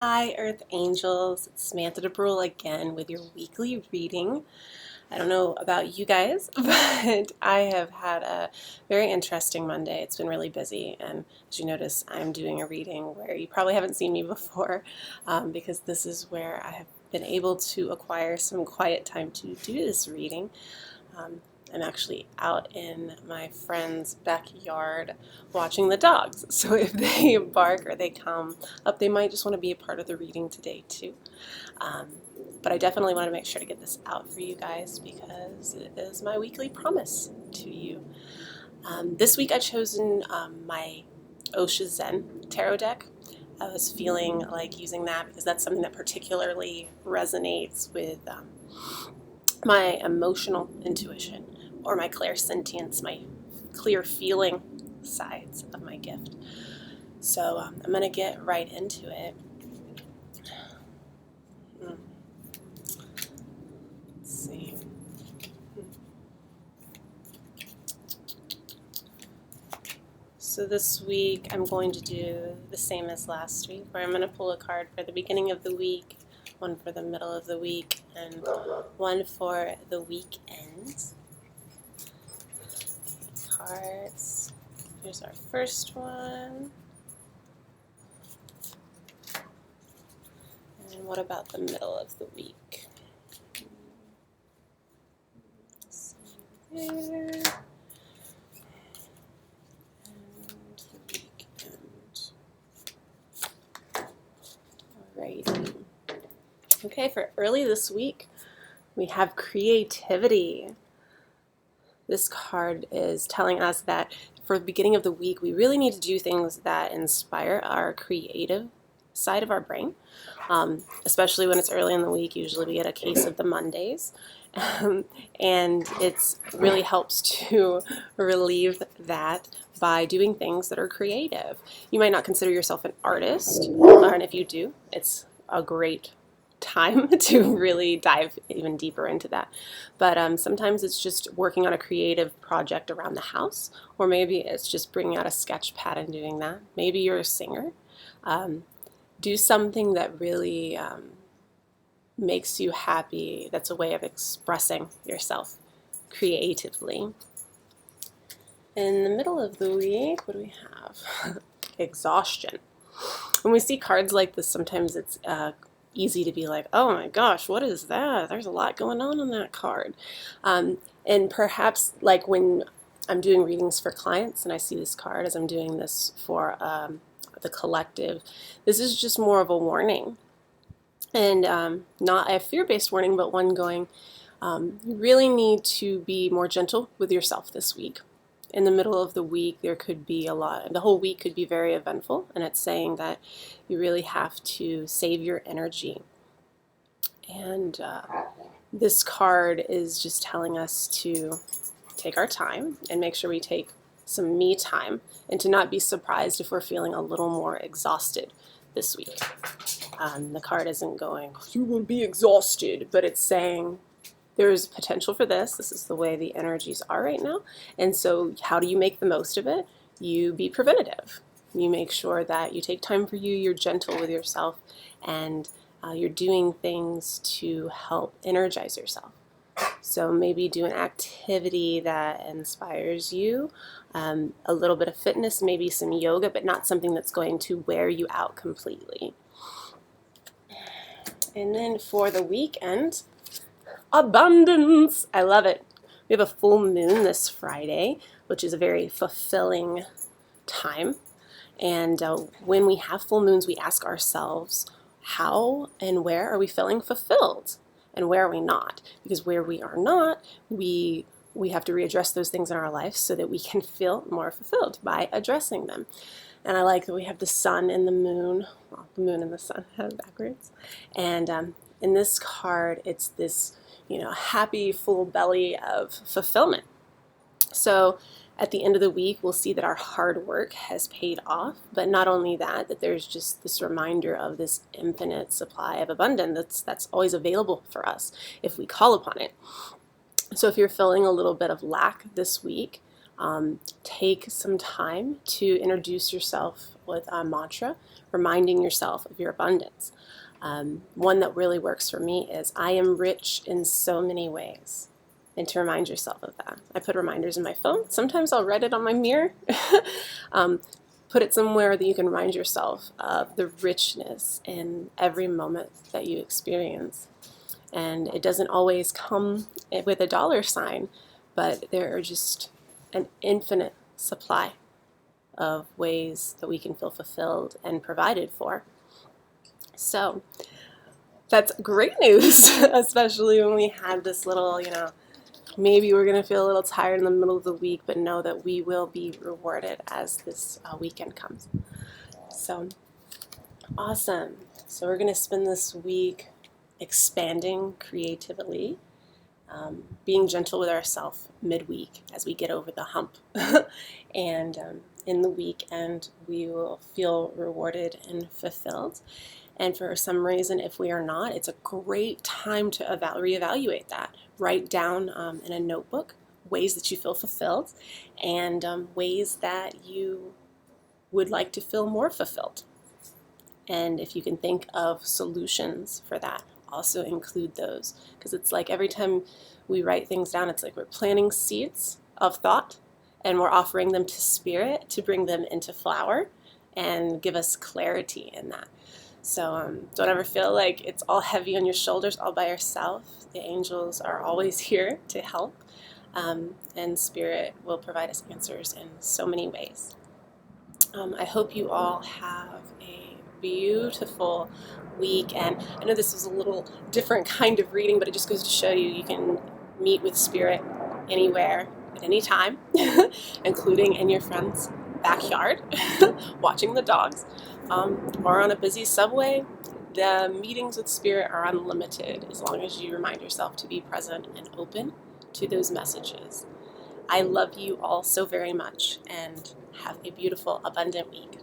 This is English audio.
Hi, Earth Angels. It's Samantha DeBrule again with your weekly reading. I don't know about you guys, but I have had a very interesting Monday. It's been really busy, and as you notice, I'm doing a reading where you probably haven't seen me before because this is where I have been able to acquire some quiet time to do this reading. Um, I'm actually out in my friend's backyard watching the dogs. So if they bark or they come up, they might just want to be a part of the reading today too. Um, but I definitely want to make sure to get this out for you guys because it is my weekly promise to you. This week I've chosen my Osha Zen tarot deck. I was feeling like using that because that's something that particularly resonates with my emotional intuition or my clairsentience, my clear feeling sides of my gift. So I'm going to get right into it. Let's see. So this week I'm going to do the same as last week, where I'm going to pull a card for the beginning of the week, one for the middle of the week, and one for the weekend. Cards. Here's our first one. And what about the middle of the week? Let's see there. And the weekend. Alrighty. Okay, for early this week, we have creativity. This card is telling us that for the beginning of the week, we really need to do things that inspire our creative side of our brain, especially when it's early in the week. Usually we get a case of the Mondays, and it really helps to relieve that by doing things that are creative. You might not consider yourself an artist, and if you do, it's a great time to really dive even deeper into that. But sometimes it's just working on a creative project around the house, or maybe it's just bringing out a sketch pad and doing that. Maybe you're a singer. Do something that really makes you happy. That's a way of expressing yourself creatively. In the middle of the week, what do we have? Exhaustion. When we see cards like this, sometimes it's easy to be like, oh my gosh, what is that? There's a lot going on that card. And perhaps like when I'm doing readings for clients and I see this card as I'm doing this for the collective, this is just more of a warning. And not a fear-based warning, but one going, you really need to be more gentle with yourself this week. In the middle of the week, there could be a lot. The whole week could be very eventful, and it's saying that you really have to save your energy. And this card is just telling us to take our time and make sure we take some me time, and to not be surprised if we're feeling a little more exhausted this week. The card isn't going, you will be exhausted, but it's saying, there's potential for this. This is the way the energies are right now. And so how do you make the most of it? You be preventative. You make sure that you take time for you, you're gentle with yourself, and you're doing things to help energize yourself. So maybe do an activity that inspires you, a little bit of fitness, maybe some yoga, but not something that's going to wear you out completely. And then for the weekend, abundance. I love it. We have a full moon this Friday, which is a very fulfilling time. And when we have full moons, we ask ourselves, how and where are we feeling fulfilled? And where are we not? Because where we are not, we have to readdress those things in our life so that we can feel more fulfilled by addressing them. And I like that we have the sun and the moon, well, the moon and the sun backwards. And in this card, it's this happy, full belly of fulfillment. So at the end of the week, we'll see that our hard work has paid off. But not only that, that there's just this reminder of this infinite supply of abundance that's always available for us if we call upon it. So if you're feeling a little bit of lack this week, take some time to introduce yourself with a mantra, reminding yourself of your abundance. One that really works for me is, I am rich in so many ways. And to remind yourself of that. I put reminders in my phone. Sometimes I'll write it on my mirror. Put it somewhere that you can remind yourself of the richness in every moment that you experience. And it doesn't always come with a dollar sign, but there are just an infinite supply of ways that we can feel fulfilled and provided for. So that's great news, especially when we have this little, maybe we're going to feel a little tired in the middle of the week, but know that we will be rewarded as this weekend comes. So awesome. So we're going to spend this week expanding creatively, being gentle with ourselves midweek as we get over the hump. And in the weekend, we will feel rewarded and fulfilled. And for some reason, if we are not, it's a great time to reevaluate that. Write down in a notebook ways that you feel fulfilled and ways that you would like to feel more fulfilled. And if you can think of solutions for that, also include those. Because it's like every time we write things down, it's like we're planting seeds of thought and we're offering them to Spirit to bring them into flower and give us clarity in that. So don't ever feel like it's all heavy on your shoulders all by yourself. The angels are always here to help, and Spirit will provide us answers in so many ways. I hope you all have a beautiful week, and I know this was a little different kind of reading, but it just goes to show you can meet with Spirit anywhere at any time, including in your friend's backyard, watching the dogs, or on a busy subway. The meetings with Spirit are unlimited as long as you remind yourself to be present and open to those messages. I love you all so very much, and have a beautiful, abundant week.